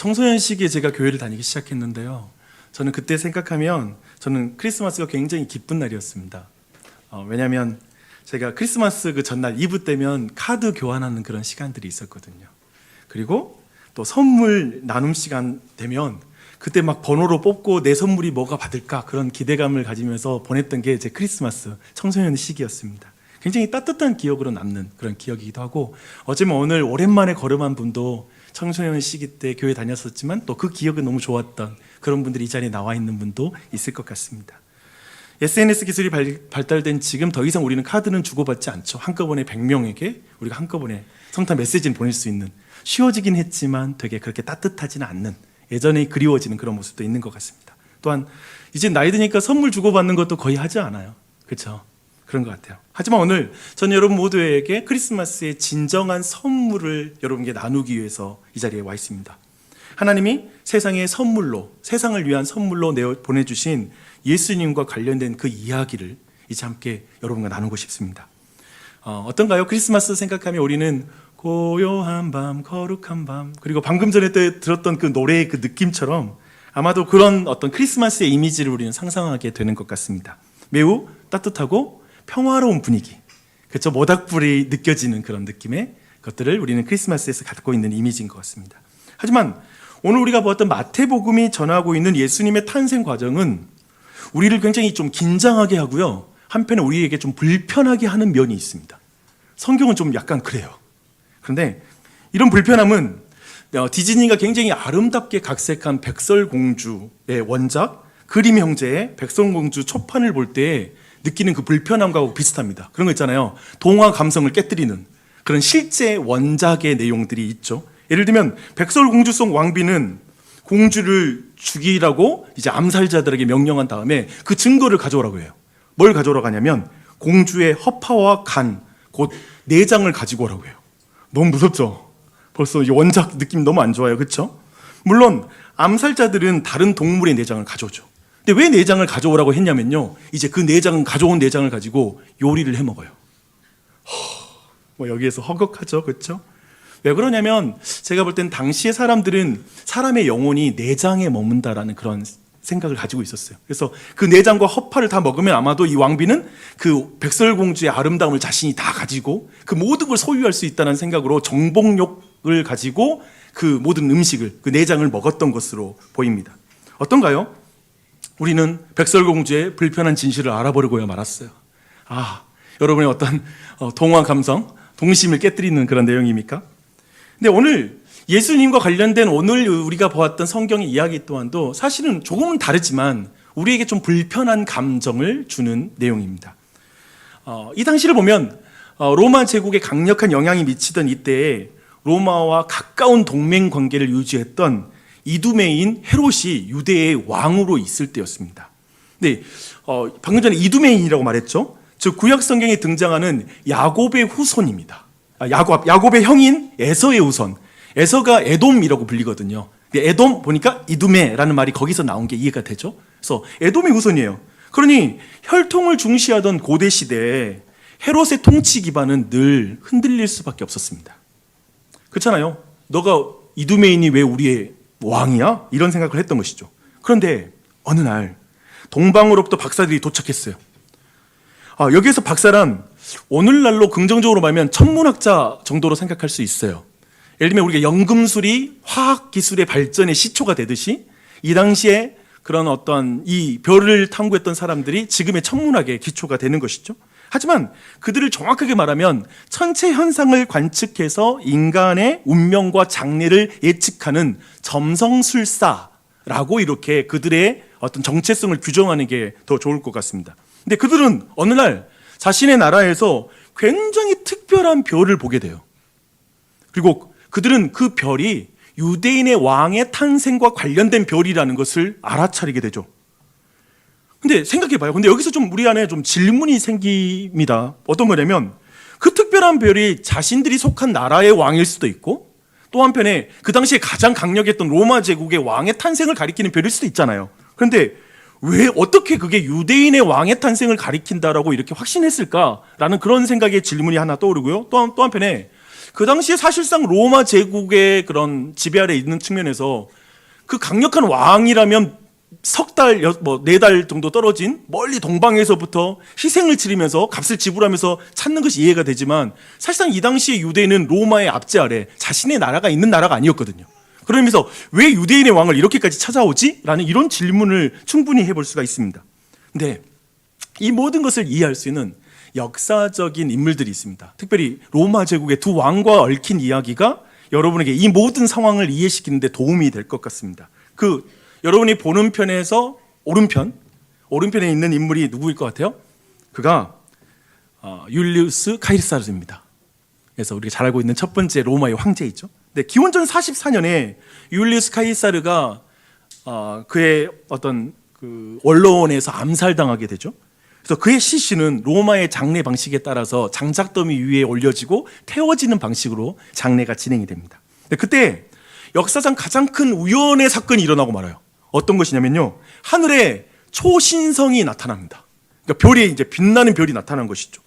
청소년 시기에 제가 교회를 다니기 시작했는데요. 저는 그때 생각하면 저는 크리스마스가 굉장히 기쁜 날이었습니다. 왜냐하면 제가 크리스마스 그 전날 이브 때면 카드 교환하는 그런 시간들이 있었거든요. 그리고 또 선물 나눔 시간 되면 그때 막 번호로 뽑고 내 선물이 뭐가 받을까 그런 기대감을 가지면서 보냈던 게 제 크리스마스 청소년 시기였습니다. 굉장히 따뜻한 기억으로 남는 그런 기억이기도 하고, 어쩌면 오늘 오랜만에 걸음한 분도 청소년 시기 때 교회 다녔었지만 또 그 기억이 너무 좋았던 그런 분들이 이 자리에 나와 있는 분도 있을 것 같습니다. SNS 기술이 발달된 지금 더 이상 우리는 카드는 주고받지 않죠. 한꺼번에 100명에게 우리가 한꺼번에 성탄 메시지를 보낼 수 있는, 쉬워지긴 했지만 되게 그렇게 따뜻하지는 않는, 예전에 그리워지는 그런 모습도 있는 것 같습니다. 또한 이제 나이 드니까 선물 주고받는 것도 거의 하지 않아요. 그렇죠? 그런 것 같아요. 하지만 오늘 저는 여러분 모두에게 크리스마스의 진정한 선물을 여러분께 나누기 위해서 이 자리에 와 있습니다. 하나님이 세상의 선물로, 세상을 위한 선물로 보내주신 예수님과 관련된 그 이야기를 이제 함께 여러분과 나누고 싶습니다. 어떤가요? 크리스마스 생각하면 우리는 고요한 밤, 거룩한 밤, 그리고 방금 전에 들었던 그 노래의 그 느낌처럼 아마도 그런 어떤 크리스마스의 이미지를 우리는 상상하게 되는 것 같습니다. 매우 따뜻하고 평화로운 분위기, 그렇죠? 모닥불이 느껴지는 그런 느낌의 것들을 우리는 크리스마스에서 갖고 있는 이미지인 것 같습니다. 하지만 오늘 우리가 보았던 마태복음이 전하고 있는 예수님의 탄생 과정은 우리를 굉장히 좀 긴장하게 하고요, 한편에 우리에게 좀 불편하게 하는 면이 있습니다. 성경은 좀 약간 그래요. 그런데 이런 불편함은 디즈니가 굉장히 아름답게 각색한 백설공주의 원작, 그림 형제의 백설공주 초판을 볼 때 느끼는 그 불편함과 비슷합니다. 그런 거 있잖아요. 동화 감성을 깨뜨리는 그런 실제 원작의 내용들이 있죠. 예를 들면 백설공주 속 왕비는 공주를 죽이라고 이제 암살자들에게 명령한 다음에 그 증거를 가져오라고 해요. 뭘 가져오라고 하냐면 공주의 허파와 간, 곧 내장을 가지고 오라고 해요. 너무 무섭죠? 벌써 이 원작 느낌 너무 안 좋아요. 그렇죠? 물론 암살자들은 다른 동물의 내장을 가져오죠. 근데 왜 내장을 가져오라고 했냐면요, 이제 그 가져온 내장을 가지고 요리를 해 먹어요. 여기에서 허걱하죠. 그렇죠? 왜 그러냐면 제가 볼 땐 당시의 사람들은 사람의 영혼이 내장에 머문다라는 그런 생각을 가지고 있었어요. 그래서 그 내장과 허파를 다 먹으면 아마도 이 왕비는 그 백설공주의 아름다움을 자신이 다 가지고 그 모든 걸 소유할 수 있다는 생각으로 정복욕을 가지고 그 모든 음식을, 그 내장을 먹었던 것으로 보입니다. 어떤가요? 우리는 백설공주의 불편한 진실을 알아버리고야 말았어요. 여러분의 어떤 동화 감성, 동심을 깨뜨리는 그런 내용입니까? 근데 오늘 예수님과 관련된 오늘 우리가 보았던 성경의 이야기 또한도 사실은 조금은 다르지만 우리에게 좀 불편한 감정을 주는 내용입니다. 이 당시를 보면 로마 제국에 강력한 영향이 미치던 이때에 로마와 가까운 동맹 관계를 유지했던 이두메인 헤롯이 유대의 왕으로 있을 때였습니다. 근데 방금 전에 이두메인이라고 말했죠. 즉 구약 성경에 등장하는 야곱의 후손입니다. 야곱의 형인 에서의 후손. 에서가 에돔이라고 불리거든요. 에돔 보니까 이두메라는 말이 거기서 나온 게 이해가 되죠. 그래서 에돔의 후손이에요. 그러니 혈통을 중시하던 고대 시대에 헤롯의 통치 기반은 늘 흔들릴 수밖에 없었습니다. 그렇잖아요. 너가 이두메인이 왜 우리의 왕이야? 이런 생각을 했던 것이죠. 그런데 어느 날 동방으로부터 박사들이 도착했어요. 여기에서 박사란 오늘날로 긍정적으로 말하면 천문학자 정도로 생각할 수 있어요. 예를 들면 우리가 연금술이 화학기술의 발전의 시초가 되듯이 이 당시에 그런 어떤 이 별을 탐구했던 사람들이 지금의 천문학의 기초가 되는 것이죠. 하지만 그들을 정확하게 말하면 천체 현상을 관측해서 인간의 운명과 장래를 예측하는 점성술사라고 이렇게 그들의 어떤 정체성을 규정하는 게 더 좋을 것 같습니다. 근데 그들은 어느 날 자신의 나라에서 굉장히 특별한 별을 보게 돼요. 그리고 그들은 그 별이 유대인의 왕의 탄생과 관련된 별이라는 것을 알아차리게 되죠. 근데 생각해봐요. 근데 여기서 좀 우리 안에 좀 질문이 생깁니다. 어떤 거냐면 그 특별한 별이 자신들이 속한 나라의 왕일 수도 있고, 또 한편에 그 당시에 가장 강력했던 로마 제국의 왕의 탄생을 가리키는 별일 수도 있잖아요. 그런데 왜 어떻게 그게 유대인의 왕의 탄생을 가리킨다라고 이렇게 확신했을까라는 그런 생각의 질문이 하나 떠오르고요. 또 한편에 그 당시에 사실상 로마 제국의 그런 지배 아래 있는 측면에서 그 강력한 왕이라면 석 달, 네 달 정도 떨어진 멀리 동방에서부터 희생을 치르면서 값을 지불하면서 찾는 것이 이해가 되지만 사실상 이 당시에 유대인은 로마의 압제 아래 자신의 나라가 있는 나라가 아니었거든요. 그러면서 왜 유대인의 왕을 이렇게까지 찾아오지? 라는 이런 질문을 충분히 해볼 수가 있습니다. 근데 이 모든 것을 이해할 수 있는 역사적인 인물들이 있습니다. 특별히 로마 제국의 두 왕과 얽힌 이야기가 여러분에게 이 모든 상황을 이해시키는 데 도움이 될 것 같습니다. 여러분이 보는 편에서 오른편에 있는 인물이 누구일 것 같아요? 그가 율리우스 카이사르입니다. 그래서 우리가 잘 알고 있는 첫 번째 로마의 황제이죠. 근데 기원전 44년에 율리우스 카이사르가 그의 어떤 그 원로원에서 암살당하게 되죠. 그래서 그의 시신은 로마의 장례 방식에 따라서 장작더미 위에 올려지고 태워지는 방식으로 장례가 진행이 됩니다. 근데 그때 역사상 가장 큰 우연의 사건이 일어나고 말아요. 어떤 것이냐면요, 하늘에 초신성이 나타납니다. 그러니까 별이 이제 빛나는 별이 나타난 것이죠.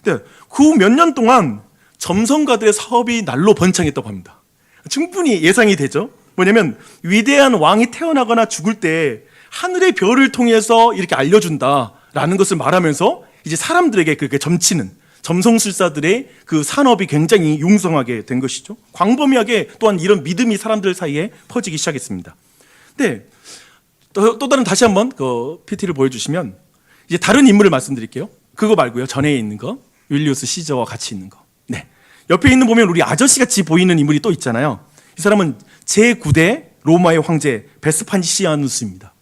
근데 그 몇 년 동안 점성가들의 사업이 날로 번창했다고 합니다. 충분히 예상이 되죠. 뭐냐면 위대한 왕이 태어나거나 죽을 때 하늘의 별을 통해서 이렇게 알려준다라는 것을 말하면서 이제 사람들에게 그렇게 점치는 점성술사들의 그 산업이 굉장히 융성하게 된 것이죠. 광범위하게 또한 이런 믿음이 사람들 사이에 퍼지기 시작했습니다. 근데 또 다른 다시 한번 그 PT를 보여주시면 이제 다른 인물을 말씀드릴게요. 그거 말고요, 전에 있는 거 율리우스 시저와 같이 있는 거. 네, 옆에 있는 보면 우리 아저씨같이 보이는 인물이 또 있잖아요. 이 사람은 제9대 로마의 황제 베스판시아누스입니다.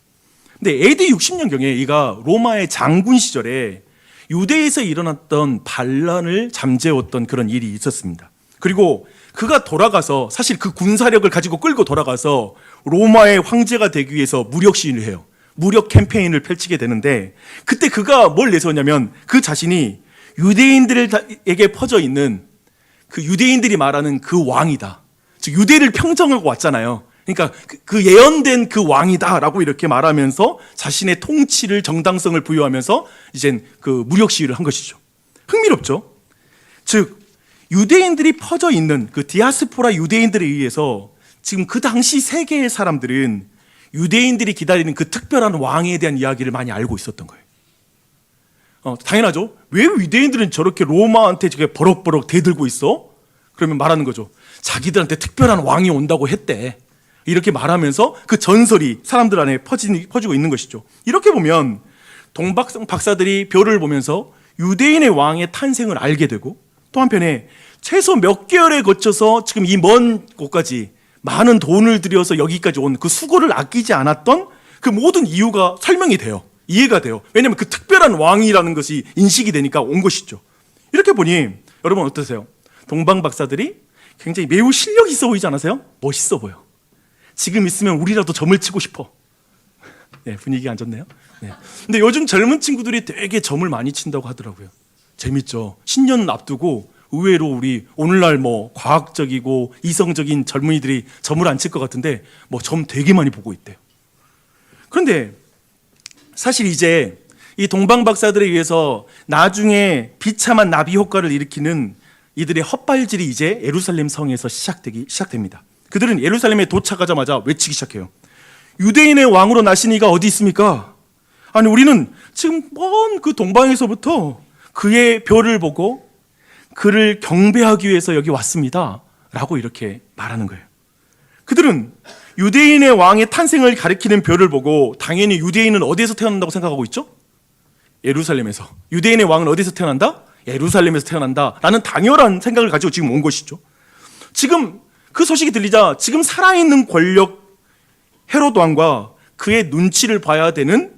근데 AD 60년경에 이가 로마의 장군 시절에 유대에서 일어났던 반란을 잠재웠던 그런 일이 있었습니다. 그리고 그가 돌아가서 사실 그 군사력을 가지고 끌고 돌아가서 로마의 황제가 되기 위해서 무력 시위를 해요. 무력 캠페인을 펼치게 되는데 그때 그가 뭘 내세웠냐면 그 자신이 유대인들에게 퍼져 있는 그 유대인들이 말하는 그 왕이다. 즉 유대를 평정하고 왔잖아요. 그러니까 그 예언된 그 왕이다라고 이렇게 말하면서 자신의 통치를 정당성을 부여하면서 이젠 그 무력 시위를 한 것이죠. 흥미롭죠? 즉 유대인들이 퍼져 있는 그 디아스포라 유대인들에 의해서 지금 그 당시 세계의 사람들은 유대인들이 기다리는 그 특별한 왕에 대한 이야기를 많이 알고 있었던 거예요. 당연하죠. 왜 유대인들은 저렇게 로마한테 저게 버럭버럭 대들고 있어? 그러면 말하는 거죠. 자기들한테 특별한 왕이 온다고 했대. 이렇게 말하면서 그 전설이 사람들 안에 퍼지고 있는 것이죠. 이렇게 보면 동방 박사들이 별을 보면서 유대인의 왕의 탄생을 알게 되고 또 한편에 최소 몇 개월에 거쳐서 지금 이 먼 곳까지 많은 돈을 들여서 여기까지 온 그 수고를 아끼지 않았던 그 모든 이유가 설명이 돼요. 이해가 돼요. 왜냐하면 그 특별한 왕이라는 것이 인식이 되니까 온 것이죠. 이렇게 보니 여러분 어떠세요? 동방 박사들이 굉장히 매우 실력 있어 보이지 않으세요? 멋있어 보여. 지금 있으면 우리라도 점을 치고 싶어. 네, 분위기 안 좋네요. 네. 근데 요즘 젊은 친구들이 되게 점을 많이 친다고 하더라고요. 재밌죠. 신년 앞두고 의외로 우리 오늘날 뭐 과학적이고 이성적인 젊은이들이 점을 안 칠 것 같은데 뭐 점 되게 많이 보고 있대요. 그런데 사실 이제 이 동방 박사들에 의해서 나중에 비참한 나비 효과를 일으키는 이들의 헛발질이 이제 예루살렘 성에서 시작됩니다. 그들은 예루살렘에 도착하자마자 외치기 시작해요. 유대인의 왕으로 나신 이가 어디 있습니까? 아니 우리는 지금 먼 그 동방에서부터 그의 별을 보고 그를 경배하기 위해서 여기 왔습니다 라고 이렇게 말하는 거예요. 그들은 유대인의 왕의 탄생을 가리키는 별을 보고 당연히 유대인은 어디에서 태어난다고 생각하고 있죠? 예루살렘에서. 유대인의 왕은 어디서 태어난다? 예루살렘에서 태어난다 라는 당연한 생각을 가지고 지금 온 것이죠. 지금 그 소식이 들리자 지금 살아있는 권력 헤롯 왕과 그의 눈치를 봐야 되는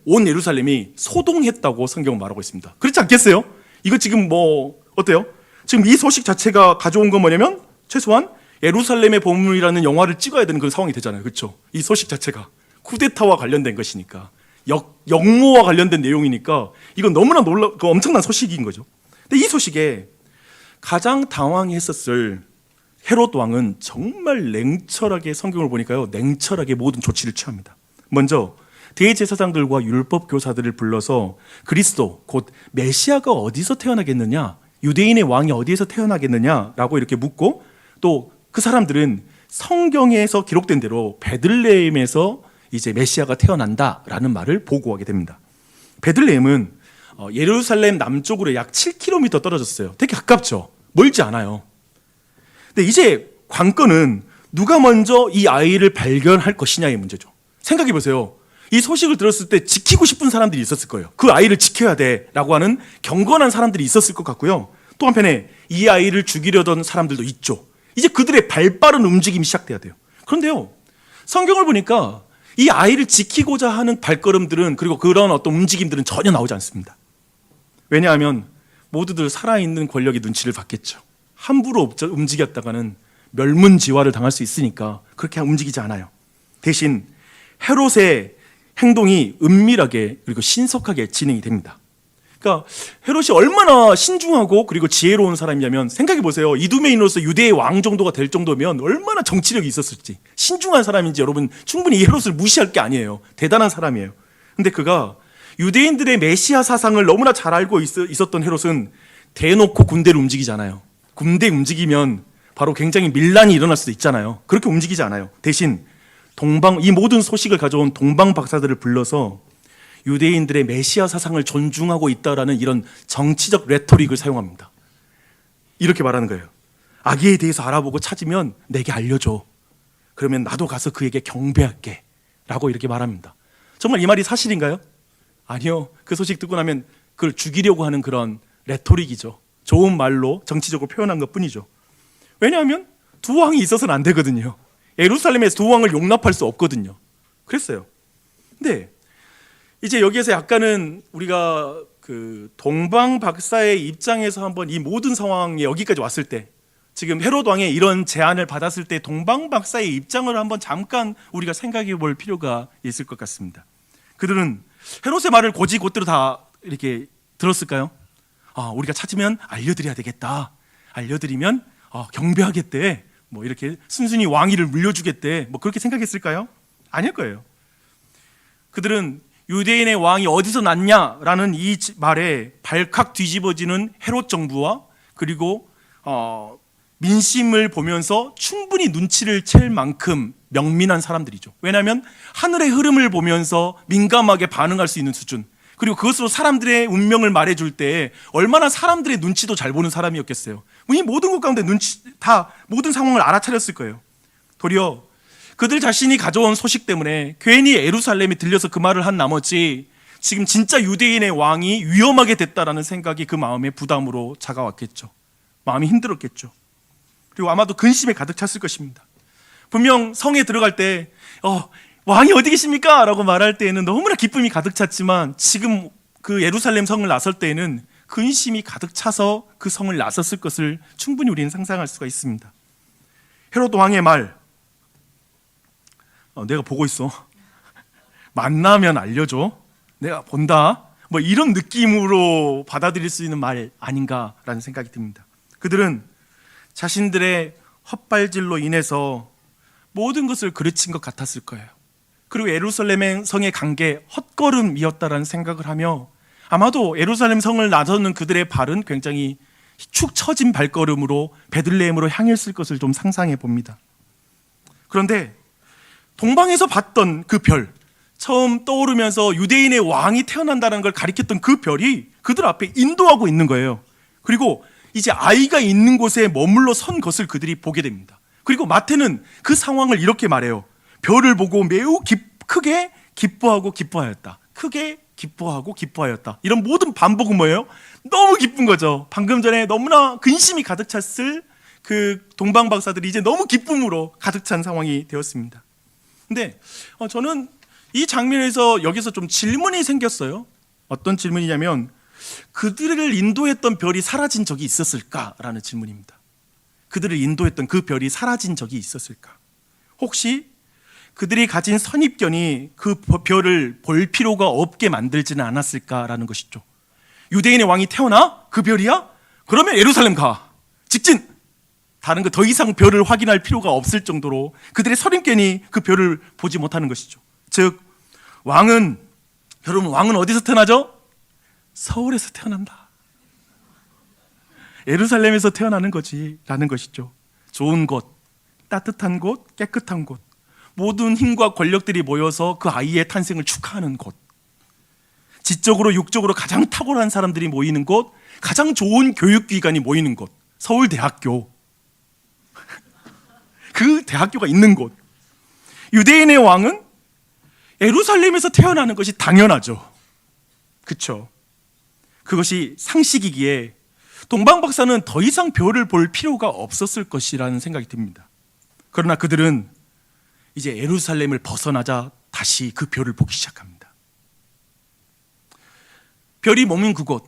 온 예루살렘이 소동했다고 성경은 말하고 있습니다. 그렇지 않겠어요? 이거 지금 뭐 어때요? 지금 이 소식 자체가 가져온 건 뭐냐면 최소한 예루살렘의 보물이라는 영화를 찍어야 되는 그런 상황이 되잖아요. 그렇죠? 이 소식 자체가 쿠데타와 관련된 것이니까 역모와 관련된 내용이니까 이건 너무나 엄청난 소식인 거죠. 근데 이 소식에 가장 당황했었을 헤롯 왕은 정말 냉철하게 성경을 보니까요. 냉철하게 모든 조치를 취합니다. 먼저 대제사장들과 율법 교사들을 불러서 그리스도 곧 메시아가 어디서 태어나겠느냐 유대인의 왕이 어디에서 태어나겠느냐라고 이렇게 묻고, 또 그 사람들은 성경에서 기록된 대로 베들레헴에서 이제 메시아가 태어난다라는 말을 보고하게 됩니다. 베들레헴은 예루살렘 남쪽으로 약 7km 떨어졌어요. 되게 가깝죠. 멀지 않아요. 근데 이제 관건은 누가 먼저 이 아이를 발견할 것이냐의 문제죠. 생각해 보세요. 이 소식을 들었을 때 지키고 싶은 사람들이 있었을 거예요. 그 아이를 지켜야 돼라고 하는 경건한 사람들이 있었을 것 같고요. 또 한편에 이 아이를 죽이려던 사람들도 있죠. 이제 그들의 발빠른 움직임이 시작돼야 돼요. 그런데요, 성경을 보니까 이 아이를 지키고자 하는 발걸음들은, 그리고 그런 어떤 움직임들은 전혀 나오지 않습니다. 왜냐하면 모두들 살아있는 권력의 눈치를 받겠죠. 함부로 움직였다가는 멸문지화를 당할 수 있으니까 그렇게 움직이지 않아요. 대신 헤롯의 행동이 은밀하게 그리고 신속하게 진행이 됩니다. 그러니까 헤롯이 얼마나 신중하고 그리고 지혜로운 사람이냐면, 생각해 보세요. 이두메인으로서 유대의 왕 정도가 될 정도면 얼마나 정치력이 있었을지. 신중한 사람인지 여러분 충분히 이 헤롯을 무시할 게 아니에요. 대단한 사람이에요. 근데 그가 유대인들의 메시아 사상을 너무나 잘 알고 있었던 헤롯은 대놓고 군대를 움직이잖아요. 군대 움직이면 바로 굉장히 밀란이 일어날 수도 있잖아요. 그렇게 움직이지 않아요. 대신 이 모든 소식을 가져온 동방 박사들을 불러서 유대인들의 메시아 사상을 존중하고 있다라는 이런 정치적 레토릭을 사용합니다. 이렇게 말하는 거예요. 아기에 대해서 알아보고 찾으면 내게 알려줘. 그러면 나도 가서 그에게 경배할게 라고 이렇게 말합니다. 정말 이 말이 사실인가요? 아니요. 그 소식 듣고 나면 그걸 죽이려고 하는 그런 레토릭이죠. 좋은 말로 정치적으로 표현한 것 뿐이죠. 왜냐하면 두 왕이 있어서는 안 되거든요. 예루살렘에서 두 왕을 용납할 수 없거든요. 그랬어요. 근데 이제 여기에서 약간은 우리가 그 동방 박사의 입장에서 한번 이 모든 상황에 여기까지 왔을 때, 지금 헤롯 왕의 이런 제안을 받았을 때 동방 박사의 입장을 한번 잠깐 우리가 생각해 볼 필요가 있을 것 같습니다. 그들은 헤롯의 말을 곧이곧대로 다 이렇게 들었을까요? 우리가 찾으면 알려드려야 되겠다. 알려드리면 경배하겠대. 뭐 이렇게 순순히 왕위를 물려주겠대. 뭐 그렇게 생각했을까요? 아닐 거예요. 그들은 유대인의 왕이 어디서 났냐라는 이 말에 발칵 뒤집어지는 헤롯 정부와 그리고 민심을 보면서 충분히 눈치를 챌 만큼 명민한 사람들이죠. 왜냐하면 하늘의 흐름을 보면서 민감하게 반응할 수 있는 수준, 그리고 그것으로 사람들의 운명을 말해줄 때 얼마나 사람들의 눈치도 잘 보는 사람이었겠어요. 이 모든 것 가운데 모든 상황을 알아차렸을 거예요. 도리어 그들 자신이 가져온 소식 때문에 괜히 예루살렘에 들려서 그 말을 한 나머지 지금 진짜 유대인의 왕이 위험하게 됐다라는 생각이 그 마음의 부담으로 다가왔겠죠. 마음이 힘들었겠죠. 그리고 아마도 근심에 가득 찼을 것입니다. 분명 성에 들어갈 때 왕이 어디 계십니까? 라고 말할 때에는 너무나 기쁨이 가득 찼지만, 지금 그 예루살렘 성을 나설 때에는 근심이 가득 차서 그 성을 나섰을 것을 충분히 우리는 상상할 수가 있습니다. 헤롯 왕의 말, 내가 보고 있어. 만나면 알려줘. 내가 본다. 뭐 이런 느낌으로 받아들일 수 있는 말 아닌가라는 생각이 듭니다. 그들은 자신들의 헛발질로 인해서 모든 것을 그르친 것 같았을 거예요. 그리고 예루살렘 성에 간 게 헛걸음이었다라는 생각을 하며, 아마도 예루살렘 성을 나서는 그들의 발은 굉장히 축 처진 발걸음으로 베들레헴으로 향했을 것을 좀 상상해 봅니다. 그런데 동방에서 봤던 그 별, 처음 떠오르면서 유대인의 왕이 태어난다는 걸 가리켰던 그 별이 그들 앞에 인도하고 있는 거예요. 그리고 이제 아이가 있는 곳에 머물러 선 것을 그들이 보게 됩니다. 그리고 마태는 그 상황을 이렇게 말해요. 별을 보고 매우 크게 기뻐하고 기뻐하였다. 크게 기뻐하고 기뻐하였다. 이런 모든 반복은 뭐예요? 너무 기쁜 거죠. 방금 전에 너무나 근심이 가득 찼을 그 동방 박사들이 이제 너무 기쁨으로 가득 찬 상황이 되었습니다. 근데 저는 이 장면에서 여기서 좀 질문이 생겼어요. 어떤 질문이냐면, 그들을 인도했던 별이 사라진 적이 있었을까라는 질문입니다. 그들을 인도했던 그 별이 사라진 적이 있었을까? 혹시 그들이 가진 선입견이 그 별을 볼 필요가 없게 만들지는 않았을까라는 것이죠. 유대인의 왕이 태어나? 그 별이야? 그러면 예루살렘 가. 직진! 다른 거 더 이상 별을 확인할 필요가 없을 정도로 그들의 선입견이 그 별을 보지 못하는 것이죠. 즉, 여러분 왕은 어디서 태어나죠? 서울에서 태어난다. 예루살렘에서 태어나는 거지라는 것이죠. 좋은 곳, 따뜻한 곳, 깨끗한 곳, 모든 힘과 권력들이 모여서 그 아이의 탄생을 축하하는 곳, 지적으로 육적으로 가장 탁월한 사람들이 모이는 곳, 가장 좋은 교육기관이 모이는 곳, 서울대학교, 그 대학교가 있는 곳. 유대인의 왕은 예루살렘에서 태어나는 것이 당연하죠. 그렇죠? 그것이 상식이기에 동방 박사는 더 이상 별을 볼 필요가 없었을 것이라는 생각이 듭니다. 그러나 그들은 이제 예루살렘을 벗어나자 다시 그 별을 보기 시작합니다. 별이 머문 그곳,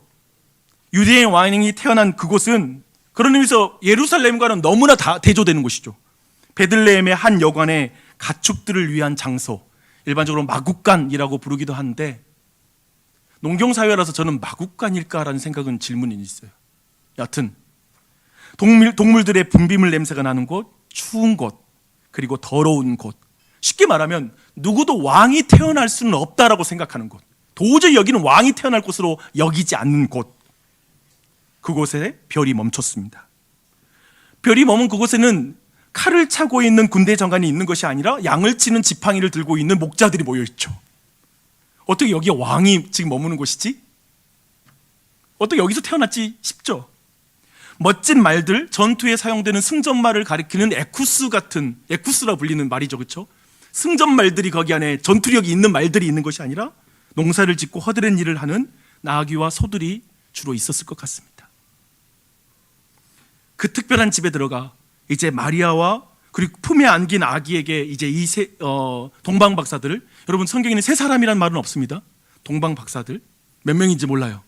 유대인 왕이 태어난 그곳은 그런 의미에서 예루살렘과는 너무나 다 대조되는 곳이죠. 베들레헴의 한 여관의 가축들을 위한 장소, 일반적으로 마국간이라고 부르기도 하는데, 농경사회라서 저는 마국간일까라는 생각은 질문이 있어요. 여하튼 동물들의 분비물 냄새가 나는 곳, 추운 곳, 그리고 더러운 곳, 쉽게 말하면 누구도 왕이 태어날 수는 없다라고 생각하는 곳, 도저히 여기는 왕이 태어날 곳으로 여기지 않는 곳, 그곳에 별이 멈췄습니다. 별이 머문 그곳에는 칼을 차고 있는 군대 장관이 있는 것이 아니라 양을 치는 지팡이를 들고 있는 목자들이 모여 있죠. 어떻게 여기에 왕이 지금 머무는 곳이지? 어떻게 여기서 태어났지 싶죠? 멋진 말들, 전투에 사용되는 승전말을 가리키는 에쿠스 같은, 에쿠스라 불리는 말이죠, 그렇죠? 승전말들이 거기 안에 전투력이 있는 말들이 있는 것이 아니라 농사를 짓고 허드렛 일을 하는 나귀와 소들이 주로 있었을 것 같습니다. 그 특별한 집에 들어가 이제 마리아와 그리고 품에 안긴 아기에게 이제 이 동방 박사들을, 여러분 성경에는 세 사람이란 말은 없습니다. 동방 박사들 몇 명인지 몰라요.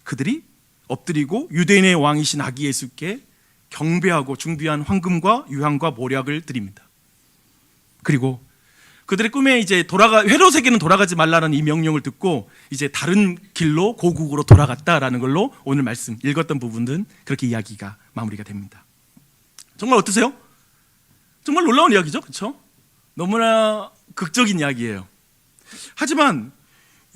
그들이 엎드리고 유대인의 왕이신 아기 예수께 경배하고 준비한 황금과 유향과 모략을 드립니다. 그리고 그들의 꿈에 이제 헤롯에게는 돌아가지 말라는 이 명령을 듣고 이제 다른 길로 고국으로 돌아갔다라는 걸로 오늘 말씀 읽었던 부분은 그렇게 이야기가 마무리가 됩니다. 정말 어떠세요? 정말 놀라운 이야기죠, 그렇죠? 너무나 극적인 이야기예요. 하지만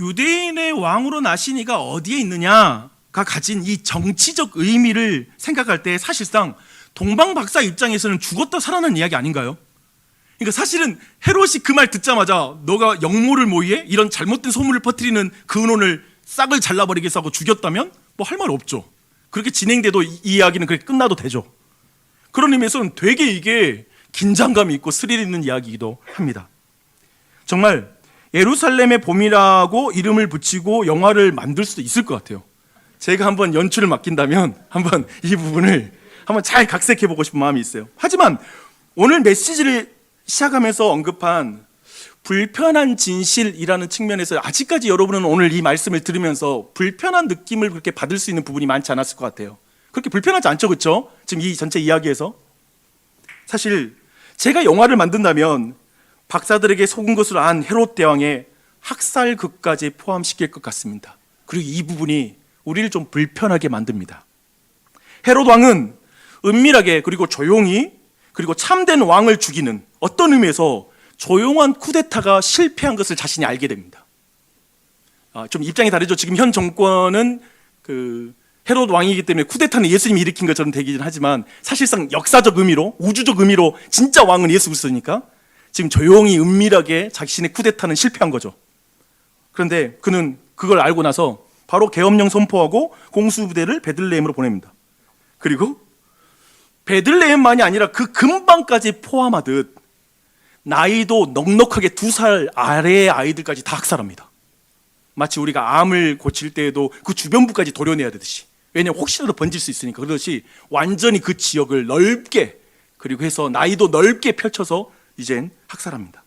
유대인의 왕으로 나신 이가 어디에 있느냐가 가진 이 정치적 의미를 생각할 때 사실상 동방 박사 입장에서는 죽었다 살아난 이야기 아닌가요? 그러니까 사실은 헤롯이 그 말 듣자마자 너가 영모를 모의해 이런 잘못된 소문을 퍼뜨리는 그 의논을 싹을 잘라버리겠어 하고 죽였다면 뭐 할 말 없죠. 그렇게 진행돼도 이 이야기는 그렇게 끝나도 되죠. 그런 의미에서는 되게 이게 긴장감이 있고 스릴 있는 이야기이기도 합니다. 정말 예루살렘의 봄이라고 이름을 붙이고 영화를 만들 수도 있을 것 같아요. 제가 한번 연출을 맡긴다면 한번 이 부분을 한번 잘 각색해보고 싶은 마음이 있어요. 하지만 오늘 메시지를 시작하면서 언급한 불편한 진실이라는 측면에서 아직까지 여러분은 오늘 이 말씀을 들으면서 불편한 느낌을 그렇게 받을 수 있는 부분이 많지 않았을 것 같아요. 그렇게 불편하지 않죠, 그렇죠? 지금 이 전체 이야기에서 사실 제가 영화를 만든다면 박사들에게 속은 것을 안 헤롯 대왕의 학살극까지 포함시킬 것 같습니다. 그리고 이 부분이 우리를 좀 불편하게 만듭니다. 헤롯 왕은 은밀하게 그리고 조용히 그리고 참된 왕을 죽이는, 어떤 의미에서 조용한 쿠데타가 실패한 것을 자신이 알게 됩니다. 좀 입장이 다르죠. 지금 현 정권은 그 헤롯 왕이기 때문에 쿠데타는 예수님이 일으킨 것처럼 되긴 하지만 사실상 역사적 의미로, 우주적 의미로 진짜 왕은 예수 그리스도니까 지금 조용히 은밀하게 자신의 쿠데타는 실패한 거죠. 그런데 그는 그걸 알고 나서 바로 계엄령 선포하고 공수부대를 베들레헴으로 보냅니다. 그리고 베들레헴만이 아니라 그 근방까지 포함하듯 나이도 넉넉하게 2살 아래의 아이들까지 다 학살합니다. 마치 우리가 암을 고칠 때에도 그 주변부까지 도려내야 되듯이, 왜냐하면 혹시라도 번질 수 있으니까, 그렇듯이 완전히 그 지역을 넓게 그리고 해서 나이도 넓게 펼쳐서 이젠 학살합니다.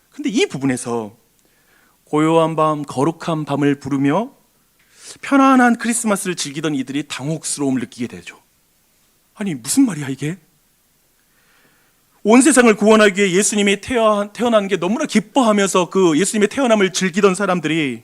근데 이 부분에서 고요한 밤, 거룩한 밤을 부르며 편안한 크리스마스를 즐기던 이들이 당혹스러움을 느끼게 되죠. 아니 무슨 말이야 이게? 온 세상을 구원하기 위해 예수님이 태어난 게 너무나 기뻐하면서 그 예수님의 태어남을 즐기던 사람들이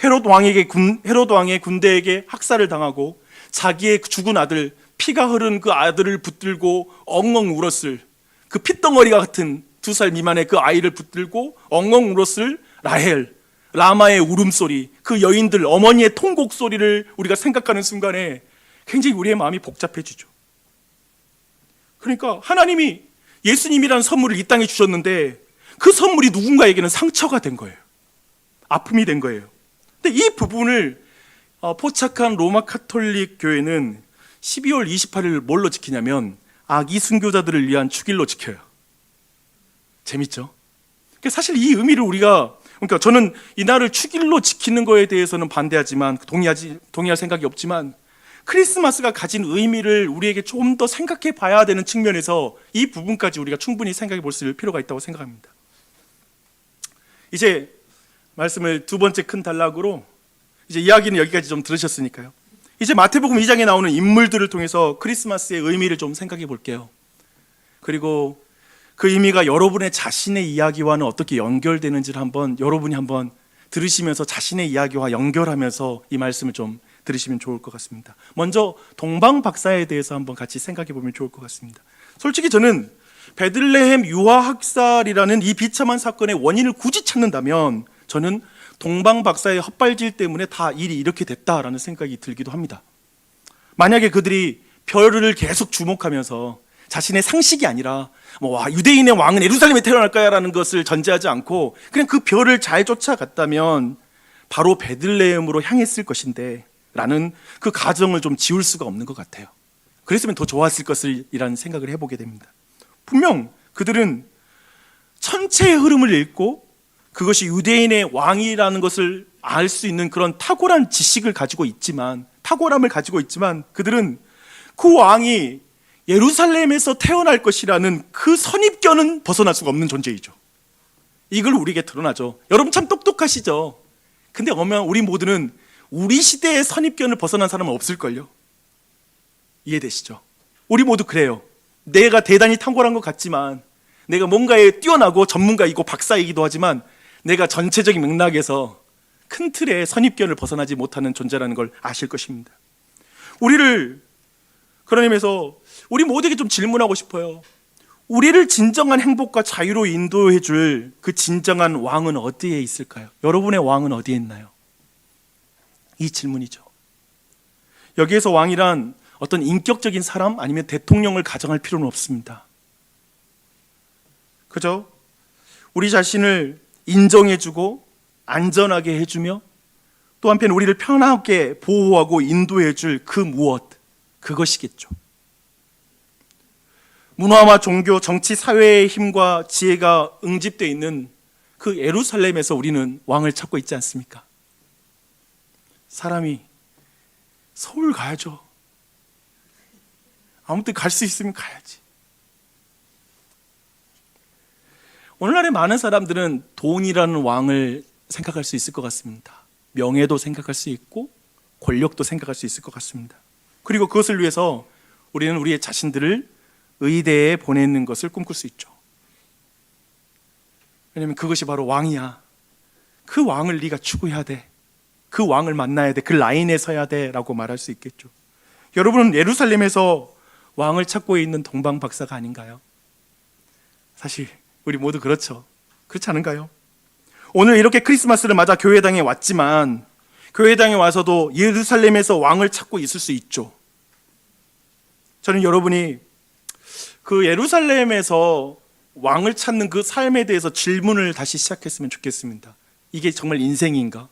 헤롯 왕의 군대에게 학살을 당하고 자기의 죽은 아들, 피가 흐른 그 아들을 붙들고 엉엉 울었을, 그 핏덩어리가 같은 2살 미만의 그 아이를 붙들고 엉엉 울었을 라헬, 라마의 울음소리, 그 여인들 어머니의 통곡 소리를 우리가 생각하는 순간에 굉장히 우리의 마음이 복잡해지죠. 그러니까 하나님이 예수님이라는 선물을 이 땅에 주셨는데 그 선물이 누군가에게는 상처가 된 거예요. 아픔이 된 거예요. 근데 이 부분을 포착한 로마 카톨릭 교회는 12월 28일을 뭘로 지키냐면 아기 순교자들을 위한 축일로 지켜요. 재밌죠? 사실 이 의미를 그러니까 저는 이날을 축일로 지키는 거에 대해서는 반대하지만 동의할 생각이 없지만 크리스마스가 가진 의미를 우리에게 좀 더 생각해 봐야 되는 측면에서 이 부분까지 우리가 충분히 생각해 볼 필요가 있다고 생각합니다. 이제 말씀을 두 번째 큰 단락으로 이제 이야기는 여기까지 좀 들으셨으니까요. 이제 마태복음 2장에 나오는 인물들을 통해서 크리스마스의 의미를 좀 생각해 볼게요. 그리고 그 의미가 여러분의 자신의 이야기와는 어떻게 연결되는지를 여러분이 한번 들으시면서 자신의 이야기와 연결하면서 이 말씀을 좀 들으시면 좋을 것 같습니다. 먼저 동방 박사에 대해서 한번 같이 생각해 보면 좋을 것 같습니다. 솔직히 저는 베들레헴 유아학살이라는 이 비참한 사건의 원인을 굳이 찾는다면 저는 동방 박사의 헛발질 때문에 다 일이 이렇게 됐다라는 생각이 들기도 합니다. 만약에 그들이 별을 계속 주목하면서 자신의 상식이 아니라 유대인의 왕은 예루살렘에 태어날 거야라는 것을 전제하지 않고 그냥 그 별을 잘 쫓아갔다면 바로 베들레헴으로 향했을 것인데 라는 그 가정을 좀 지울 수가 없는 것 같아요. 그랬으면 더 좋았을 것이라는 생각을 해보게 됩니다. 분명 그들은 천체의 흐름을 읽고 그것이 유대인의 왕이라는 것을 알 수 있는 그런 탁월한 지식을 가지고 있지만, 탁월함을 가지고 있지만 그들은 그 왕이 예루살렘에서 태어날 것이라는 그 선입견은 벗어날 수가 없는 존재이죠. 이걸 우리에게 드러나죠. 여러분 참 똑똑하시죠. 근데 우리 모두는 우리 시대의 선입견을 벗어난 사람은 없을걸요. 이해되시죠? 우리 모두 그래요. 내가 대단히 탁월한 것 같지만, 내가 뭔가에 뛰어나고 전문가이고 박사이기도 하지만 내가 전체적인 맥락에서 큰 틀의 선입견을 벗어나지 못하는 존재라는 걸 아실 것입니다. 그런 의미에서 우리 모두에게 좀 질문하고 싶어요. 우리를 진정한 행복과 자유로 인도해 줄 그 진정한 왕은 어디에 있을까요? 여러분의 왕은 어디에 있나요? 이 질문이죠. 여기에서 왕이란 어떤 인격적인 사람 아니면 대통령을 가정할 필요는 없습니다. 그죠? 우리 자신을 인정해주고 안전하게 해주며 또 한편 우리를 편하게 보호하고 인도해줄 그 무엇, 그것이겠죠. 문화와 종교, 정치, 사회의 힘과 지혜가 응집되어 있는 그 예루살렘에서 우리는 왕을 찾고 있지 않습니까? 사람이 서울 가야죠. 아무튼 갈 수 있으면 가야지. 오늘날의 많은 사람들은 돈이라는 왕을 생각할 수 있을 것 같습니다. 명예도 생각할 수 있고 권력도 생각할 수 있을 것 같습니다. 그리고 그것을 위해서 우리는 우리의 자신들을 의대에 보내는 것을 꿈꿀 수 있죠. 왜냐하면 그것이 바로 왕이야. 그 왕을 네가 추구해야 돼. 그 왕을 만나야 돼. 그 라인에 서야 돼 라고 말할 수 있겠죠. 여러분은 예루살렘에서 왕을 찾고 있는 동방 박사가 아닌가요? 사실 우리 모두 그렇죠. 그렇지 않은가요? 오늘 이렇게 크리스마스를 맞아 교회당에 왔지만 교회당에 와서도 예루살렘에서 왕을 찾고 있을 수 있죠. 저는 여러분이 그 예루살렘에서 왕을 찾는 그 삶에 대해서 질문을 다시 시작했으면 좋겠습니다. 이게 정말 인생인가?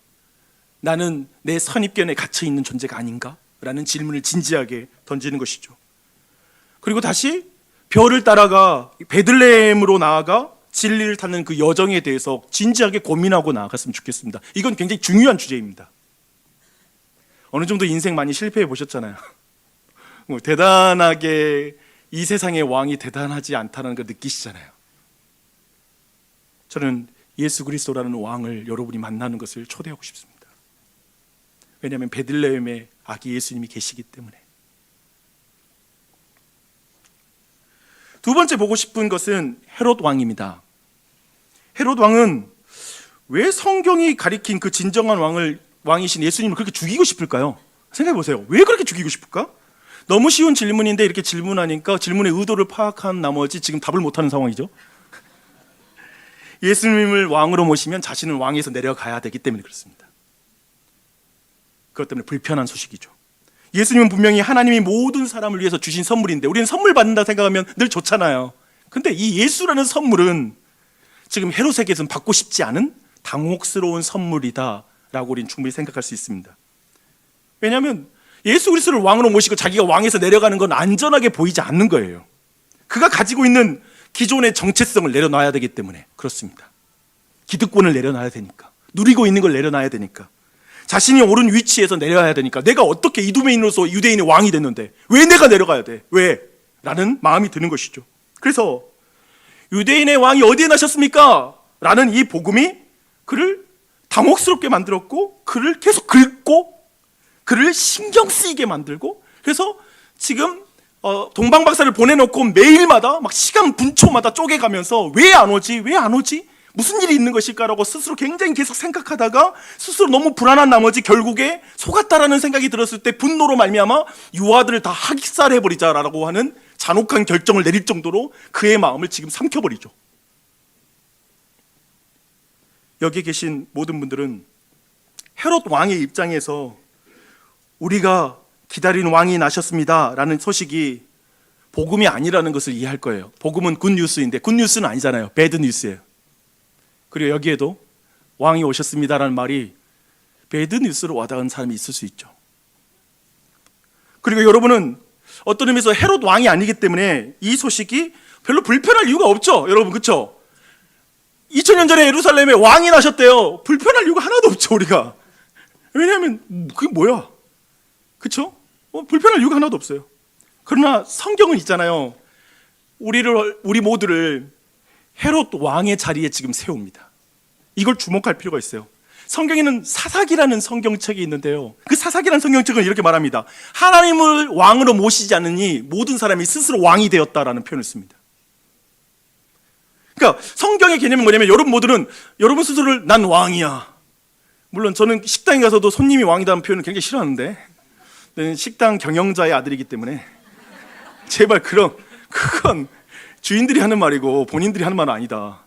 나는 내 선입견에 갇혀 있는 존재가 아닌가? 라는 질문을 진지하게 던지는 것이죠. 그리고 다시 별을 따라가 베들레헴으로 나아가 진리를 찾는 그 여정에 대해서 진지하게 고민하고 나아갔으면 좋겠습니다. 이건 굉장히 중요한 주제입니다. 어느 정도 인생 많이 실패해 보셨잖아요. 대단하게 이 세상의 왕이 대단하지 않다는 걸 느끼시잖아요. 저는 예수 그리스도라는 왕을 여러분이 만나는 것을 초대하고 싶습니다. 왜냐하면 베들레헴에 아기 예수님이 계시기 때문에. 두 번째 보고 싶은 것은 헤롯 왕입니다. 헤롯 왕은 왜 성경이 가리킨 그 진정한 왕이신 예수님을 그렇게 죽이고 싶을까요? 생각해 보세요. 왜 그렇게 죽이고 싶을까? 너무 쉬운 질문인데 이렇게 질문하니까 질문의 의도를 파악한 나머지 지금 답을 못하는 상황이죠. 예수님을 왕으로 모시면 자신은 왕에서 내려가야 되기 때문에 그렇습니다. 그것 때문에 불편한 소식이죠. 예수님은 분명히 하나님이 모든 사람을 위해서 주신 선물인데 우리는 선물 받는다 생각하면 늘 좋잖아요. 근데 이 예수라는 선물은 지금 헤롯에게서는 받고 싶지 않은 당혹스러운 선물이다라고 우리는 충분히 생각할 수 있습니다. 왜냐하면 예수 그리스도를 왕으로 모시고 자기가 왕에서 내려가는 건 안전하게 보이지 않는 거예요. 그가 가지고 있는 기존의 정체성을 내려놔야 되기 때문에 그렇습니다. 기득권을 내려놔야 되니까, 누리고 있는 걸 내려놔야 되니까, 자신이 옳은 위치에서 내려야 되니까, 내가 어떻게 이두메인으로서 유대인의 왕이 됐는데 왜 내가 내려가야 돼? 왜? 라는 마음이 드는 것이죠. 그래서 유대인의 왕이 어디에 나셨습니까? 라는 이 복음이 그를 당혹스럽게 만들었고, 그를 계속 긁고, 그를 신경 쓰이게 만들고, 그래서 지금 동방박사를 보내놓고 매일마다 막 시간 분초마다 쪼개가면서 왜 안 오지? 왜 안 오지? 무슨 일이 있는 것일까라고 스스로 굉장히 계속 생각하다가 스스로 너무 불안한 나머지 결국에 속았다라는 생각이 들었을 때 분노로 말미암아 유아들을 다 학살해버리자라고 하는 잔혹한 결정을 내릴 정도로 그의 마음을 지금 삼켜버리죠. 여기 계신 모든 분들은 헤롯 왕의 입장에서 우리가 기다리는 왕이 나셨습니다 라는 소식이 복음이 아니라는 것을 이해할 거예요. 복음은 굿뉴스인데 굿뉴스는 아니잖아요. 배드뉴스예요. 그리고 여기에도 왕이 오셨습니다라는 말이 배드뉴스로 와닿은 사람이 있을 수 있죠. 그리고 여러분은 어떤 의미에서 헤롯 왕이 아니기 때문에 이 소식이 별로 불편할 이유가 없죠. 여러분, 그렇죠? 2000년 전에 예루살렘에 왕이 나셨대요. 불편할 이유가 하나도 없죠, 우리가. 왜냐하면 그게 뭐야? 그렇죠? 불편할 이유가 하나도 없어요. 그러나 성경은 있잖아요. 우리 모두를 헤롯 왕의 자리에 지금 세웁니다. 이걸 주목할 필요가 있어요. 성경에는 사사기라는 성경책이 있는데요. 그 사사기라는 성경책은 이렇게 말합니다. 하나님을 왕으로 모시지 않으니 모든 사람이 스스로 왕이 되었다라는 표현을 씁니다. 그러니까 성경의 개념은 뭐냐면 여러분 모두는 여러분 스스로를 난 왕이야. 물론 저는 식당에 가서도 손님이 왕이라는 표현을 굉장히 싫어하는데 식당 경영자의 아들이기 때문에 제발 그건 주인들이 하는 말이고 본인들이 하는 말은 아니다.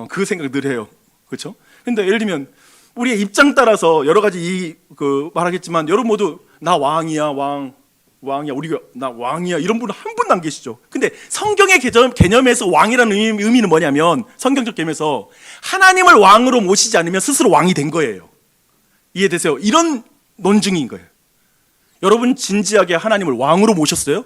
그 생각 늘 해요. 그렇죠? 근데 예를 들면 우리의 입장 따라서 여러 가지 말하겠지만 여러분 모두 나 왕이야, 왕이야, 우리가 나 왕이야 이런 분은 한 분도 안 계시죠. 근데 성경의 개념에서 왕이라는 의미는 뭐냐면 성경적 개념에서 하나님을 왕으로 모시지 않으면 스스로 왕이 된 거예요. 이해되세요? 이런 논증인 거예요. 여러분 진지하게 하나님을 왕으로 모셨어요?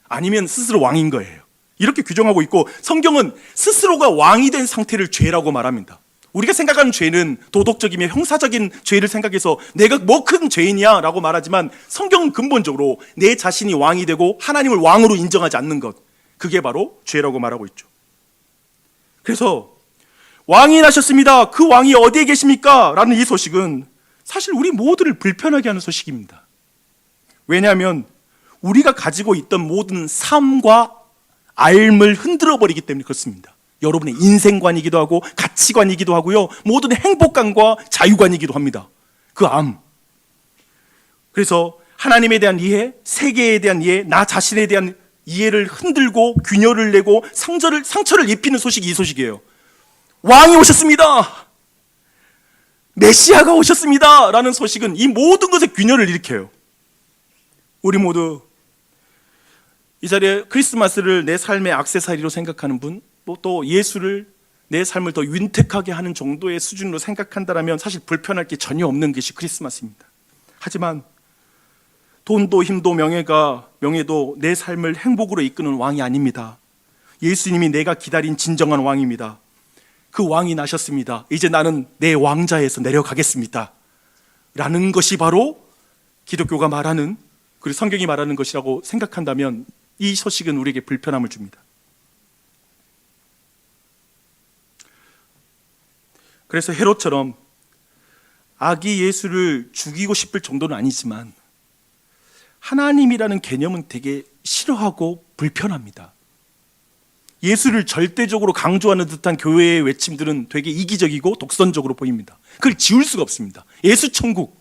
아니면 스스로 왕인 거예요. 이렇게 규정하고 있고 성경은 스스로가 왕이 된 상태를 죄라고 말합니다. 우리가 생각하는 죄는 도덕적이며 형사적인 죄를 생각해서 내가 뭐 큰 죄인이야 라고 말하지만 성경은 근본적으로 내 자신이 왕이 되고 하나님을 왕으로 인정하지 않는 것, 그게 바로 죄라고 말하고 있죠. 그래서 왕이 나셨습니다. 그 왕이 어디에 계십니까? 라는 이 소식은 사실 우리 모두를 불편하게 하는 소식입니다. 왜냐하면 우리가 가지고 있던 모든 삶과 삶을 흔들어 버리기 때문에 그렇습니다. 여러분의 인생관이기도 하고 가치관이기도 하고요, 모든 행복감과 자유관이기도 합니다. 그 암. 그래서 하나님에 대한 이해, 세계에 대한 이해, 나 자신에 대한 이해를 흔들고 균열을 내고 상처를 입히는 소식이 이 소식이에요. 왕이 오셨습니다. 메시아가 오셨습니다. 라는 소식은 이 모든 것에 균열을 일으켜요. 우리 모두 이 자리에 크리스마스를 내 삶의 액세서리로 생각하는 분, 또 예수를 내 삶을 더 윤택하게 하는 정도의 수준으로 생각한다면 사실 불편할 게 전혀 없는 것이 크리스마스입니다. 하지만 돈도 힘도 명예도 내 삶을 행복으로 이끄는 왕이 아닙니다. 예수님이 내가 기다린 진정한 왕입니다. 그 왕이 나셨습니다. 이제 나는 내 왕자에서 내려가겠습니다. 라는 것이 바로 기독교가 말하는, 그리고 성경이 말하는 것이라고 생각한다면 이 소식은 우리에게 불편함을 줍니다. 그래서 헤롯처럼 아기 예수를 죽이고 싶을 정도는 아니지만 하나님이라는 개념은 되게 싫어하고 불편합니다. 예수를 절대적으로 강조하는 듯한 교회의 외침들은 되게 이기적이고 독선적으로 보입니다. 그걸 지울 수가 없습니다. 예수 천국,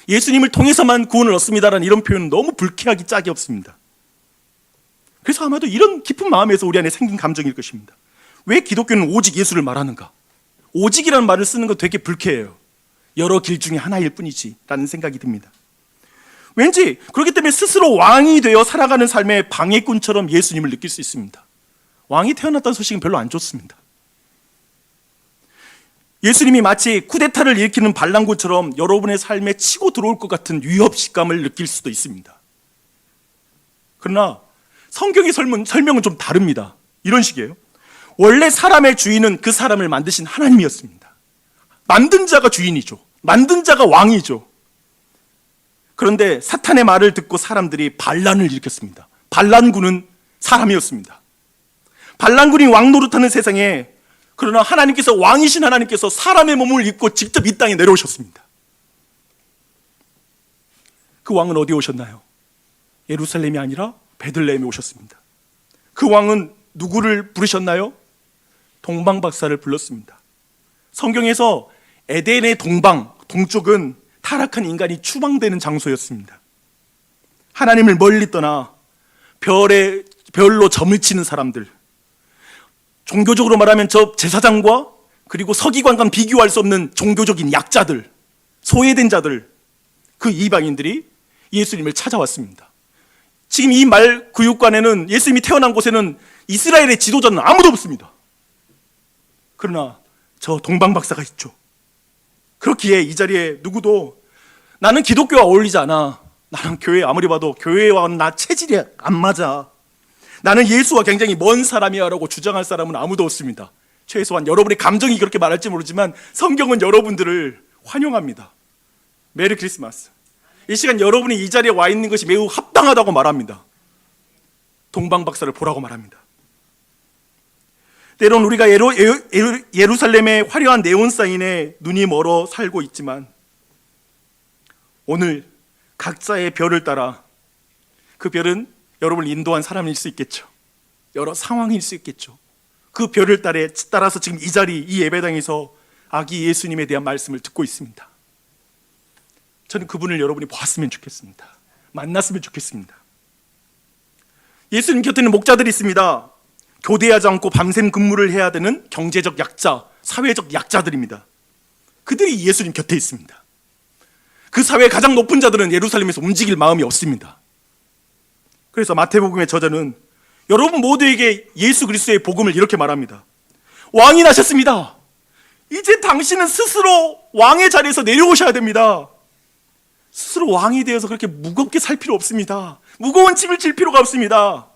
예수님을 통해서만 구원을 얻습니다라는 이런 표현은 너무 불쾌하기 짝이 없습니다. 그래서 아마도 이런 깊은 마음에서 우리 안에 생긴 감정일 것입니다. 왜 기독교는 오직 예수를 말하는가? 오직이라는 말을 쓰는 건 되게 불쾌해요. 여러 길 중에 하나일 뿐이지 라는 생각이 듭니다. 왠지 그렇기 때문에 스스로 왕이 되어 살아가는 삶의 방해꾼처럼 예수님을 느낄 수 있습니다. 왕이 태어났다는 소식은 별로 안 좋습니다. 예수님이 마치 쿠데타를 일으키는 반란군처럼 여러분의 삶에 치고 들어올 것 같은 위협감을 느낄 수도 있습니다. 그러나 성경의 설명은 좀 다릅니다. 이런 식이에요. 원래 사람의 주인은 그 사람을 만드신 하나님이었습니다. 만든 자가 주인이죠. 만든 자가 왕이죠. 그런데 사탄의 말을 듣고 사람들이 반란을 일으켰습니다. 반란군은 사람이었습니다. 반란군이 왕 노릇하는 세상에, 그러나 하나님께서, 왕이신 하나님께서 사람의 몸을 입고 직접 이 땅에 내려오셨습니다. 그 왕은 어디에 오셨나요? 예루살렘이 아니라 베들레헴에 오셨습니다. 그 왕은 누구를 부르셨나요? 동방박사를 불렀습니다. 성경에서 에덴의 동쪽은 타락한 인간이 추방되는 장소였습니다. 하나님을 멀리 떠나 별로 점을 치는 사람들, 종교적으로 말하면 저 제사장과 그리고 서기관과 비교할 수 없는 종교적인 약자들, 소외된 자들, 그 이방인들이 예수님을 찾아왔습니다. 지금 이 말 구육관에는, 예수님이 태어난 곳에는 이스라엘의 지도자는 아무도 없습니다. 그러나 저 동방박사가 있죠. 그렇기에 이 자리에 누구도 나는 기독교와 어울리지 않아, 나는 교회, 아무리 봐도 교회와는 나 체질이 안 맞아, 나는 예수와 굉장히 먼 사람이야 라고 주장할 사람은 아무도 없습니다. 최소한 여러분의 감정이 그렇게 말할지 모르지만 성경은 여러분들을 환영합니다. 메리 크리스마스. 이 시간 여러분이 이 자리에 와 있는 것이 매우 합당하다고 말합니다. 동방박사를 보라고 말합니다. 때론 우리가 예루살렘의 화려한 네온사인에 눈이 멀어 살고 있지만, 오늘 각자의 별을 따라, 그 별은 여러분을 인도한 사람일 수 있겠죠. 여러 상황일 수 있겠죠. 그 별을 따라서 지금 이 자리, 이 예배당에서 아기 예수님에 대한 말씀을 듣고 있습니다. 저는 그분을 여러분이 보았으면 좋겠습니다. 만났으면 좋겠습니다. 예수님 곁에는 목자들이 있습니다. 교대하지 않고 밤샘 근무를 해야 되는 경제적 약자, 사회적 약자들입니다. 그들이 예수님 곁에 있습니다. 그 사회의 가장 높은 자들은 예루살렘에서 움직일 마음이 없습니다. 그래서 마태복음의 저자는 여러분 모두에게 예수 그리스도의 복음을 이렇게 말합니다. 왕이 나셨습니다. 이제 당신은 스스로 왕의 자리에서 내려오셔야 됩니다. 스스로 왕이 되어서 그렇게 무겁게 살 필요 없습니다. 무거운 짐을 질 필요가 없습니다.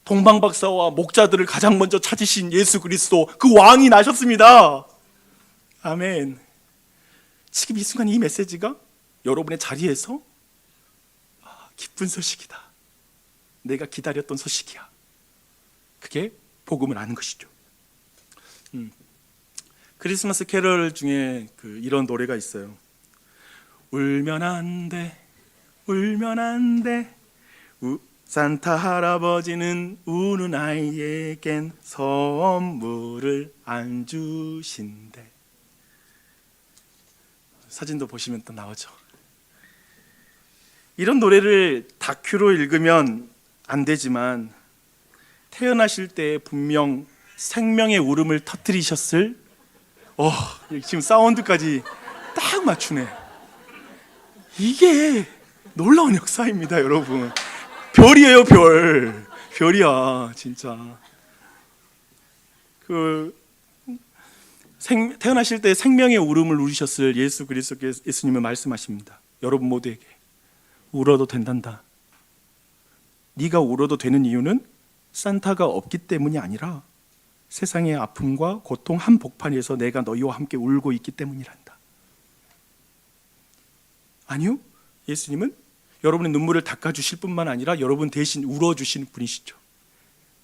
동방박사와 목자들을 가장 먼저 찾으신 예수 그리스도, 그 왕이 나셨습니다. 아멘. 지금 이 순간 이 메시지가 여러분의 자리에서 기쁜 소식이다, 내가 기다렸던 소식이야, 그게 복음을 아는 것이죠. 크리스마스 캐럴 중에 이런 노래가 있어요. 울면 안 돼, 울면 안 돼, 산타 할아버지는 우는 아이에겐 선물을 안 주신대. 사진도 보시면 또 나오죠. 이런 노래를 다큐로 읽으면 안 되지만, 태어나실 때 분명 생명의 울음을 터뜨리셨을, 지금 사운드까지 딱 맞추네. 이게 놀라운 역사입니다, 여러분. 별이에요, 별. 별이야, 진짜. 태어나실 때 생명의 울음을 울으셨을 예수 그리스도께서, 예수님은 말씀하십니다. 여러분 모두에게 울어도 된단다. 네가 울어도 되는 이유는 산타가 없기 때문이 아니라 세상의 아픔과 고통 한복판에서 내가 너희와 함께 울고 있기 때문이란다. 아니요, 예수님은 여러분의 눈물을 닦아주실 뿐만 아니라 여러분 대신 울어주시는 분이시죠.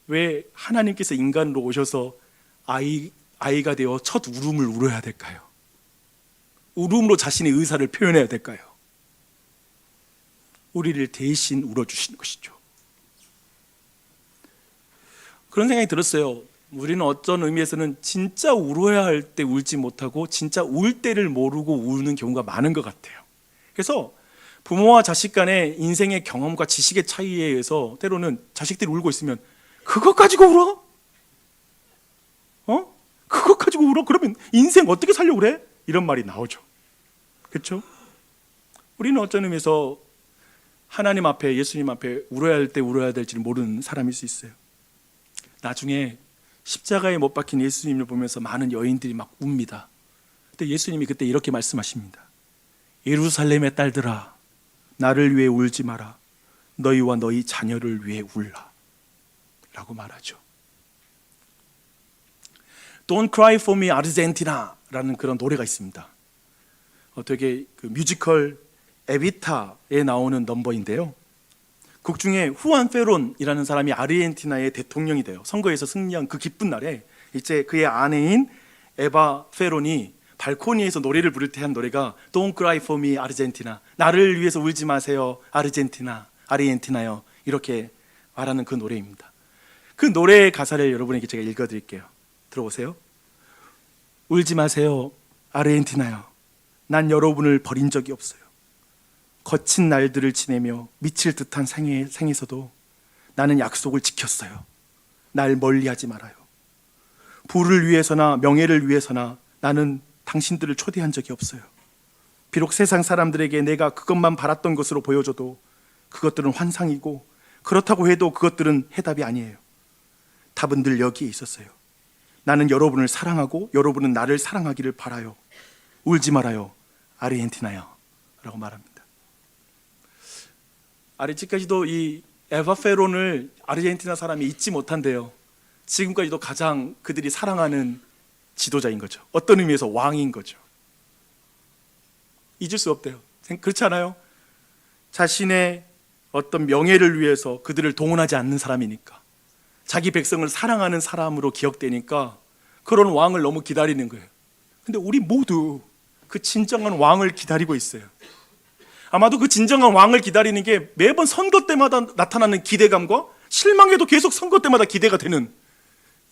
왜 하나님께서 인간으로 오셔서 아이가 되어 첫 울음을 울어야 될까요? 울음으로 자신의 의사를 표현해야 될까요? 우리를 대신 울어주시는 것이죠. 그런 생각이 들었어요. 우리는 어떤 의미에서는 진짜 울어야 할 때 울지 못하고 진짜 울 때를 모르고 우는 경우가 많은 것 같아요. 그래서 부모와 자식 간의 인생의 경험과 지식의 차이에 의해서 때로는 자식들이 울고 있으면 그것 가지고 울어? 그것 가지고 울어? 그러면 인생 어떻게 살려고 그래? 이런 말이 나오죠. 그렇죠? 우리는 어떤 의미에서 하나님 앞에, 예수님 앞에 울어야 할 때 울어야 될지를 모르는 사람일 수 있어요. 나중에 십자가에 못 박힌 예수님을 보면서 많은 여인들이 막 웁니다. 근데 예수님이 그때 이렇게 말씀하십니다. 예루살렘의 딸들아, 나를 위해 울지 마라. 너희와 너희 자녀를 위해 울라 라고 말하죠. Don't cry for me Argentina 라는 그런 노래가 있습니다. 되게 그 뮤지컬 에비타에 나오는 넘버인데요. 곡 중에 후안 페론이라는 사람이 아르헨티나의 대통령이 돼요. 선거에서 승리한 그 기쁜 날에 이제 그의 아내인 에바 페론이 발코니에서 노래를 부를 때 한 노래가 Don't cry for me Argentina, 나를 위해서 울지 마세요 아르헨티나요, 이렇게 말하는 그 노래입니다. 그 노래의 가사를 여러분에게 제가 읽어드릴게요. 들어보세요. 울지 마세요 아르헨티나요, 난 여러분을 버린 적이 없어요. 거친 날들을 지내며 미칠 듯한 생에서도 나는 약속을 지켰어요. 날 멀리하지 말아요. 부를 위해서나 명예를 위해서나 나는 당신들을 초대한 적이 없어요. 비록 세상 사람들에게 내가 그것만 바랐던 것으로 보여줘도 그것들은 환상이고, 그렇다고 해도 그것들은 해답이 아니에요. 답은 늘 여기에 있었어요. 나는 여러분을 사랑하고 여러분은 나를 사랑하기를 바라요. 울지 말아요 아르헨티나요 라고 말합니다. 아직까지도 이 에바 페론을 아르헨티나 사람이 잊지 못한대요. 지금까지도 가장 그들이 사랑하는 지도자인 거죠. 어떤 의미에서 왕인 거죠. 잊을 수 없대요. 그렇지 않아요? 자신의 어떤 명예를 위해서 그들을 동원하지 않는 사람이니까, 자기 백성을 사랑하는 사람으로 기억되니까 그런 왕을 너무 기다리는 거예요. 근데 우리 모두 그 진정한 왕을 기다리고 있어요. 아마도 그 진정한 왕을 기다리는 게 매번 선거 때마다 나타나는 기대감과 실망해도 계속 선거 때마다 기대가 되는,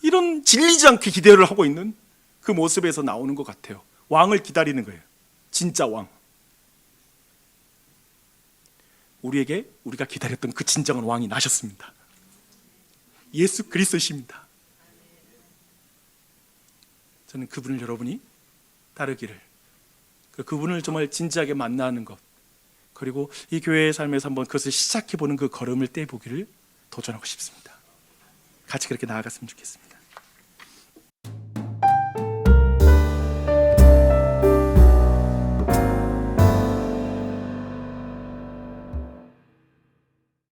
이런 질리지 않게 기대를 하고 있는 그 모습에서 나오는 것 같아요. 왕을 기다리는 거예요. 진짜 왕. 우리에게 우리가 기다렸던 그 진정한 왕이 나셨습니다. 예수 그리스도십니다. 저는 그분을 여러분이 따르기를, 그분을 정말 진지하게 만나는 것, 그리고 이 교회의 삶에서 한번 그것을 시작해보는 그 걸음을 떼보기를 도전하고 싶습니다. 같이 그렇게 나아갔으면 좋겠습니다.